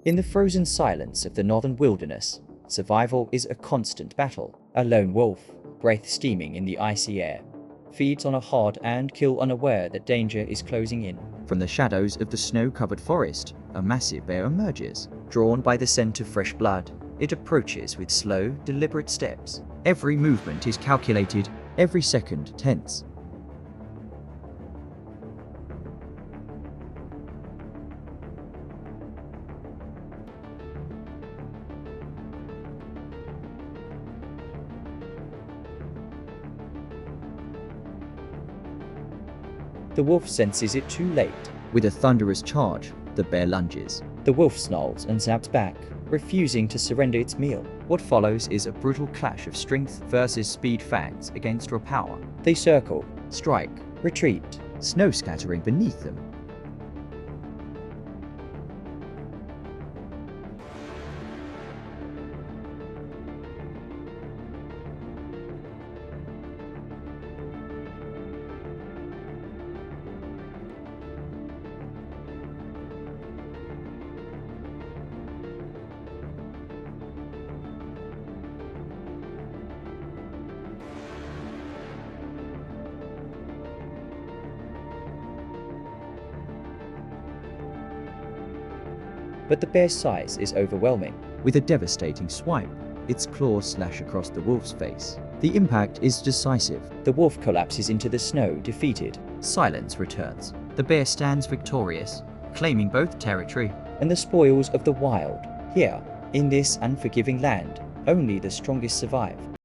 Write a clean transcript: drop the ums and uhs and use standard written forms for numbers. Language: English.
In the frozen silence of the northern wilderness, survival is a constant battle. A lone wolf, breath steaming in the icy air, feeds on a hod and kill unaware that danger is closing in. From the shadows of the snow-covered forest, a massive bear emerges. Drawn by the scent of fresh blood, it approaches with slow, deliberate steps. Every movement is calculated, every second tense. The wolf senses it too late. With a thunderous charge, the bear lunges. The wolf snarls and zaps back, refusing to surrender its meal. What follows is a brutal clash of strength versus speed fangs against raw power. They circle, strike, retreat, snow scattering beneath them. But the bear's size is overwhelming. With a devastating swipe, its claws slash across the wolf's face. The impact is decisive. The wolf collapses into the snow, defeated. Silence returns. The bear stands victorious, claiming both territory and the spoils of the wild. Here, in this unforgiving land, only the strongest survive.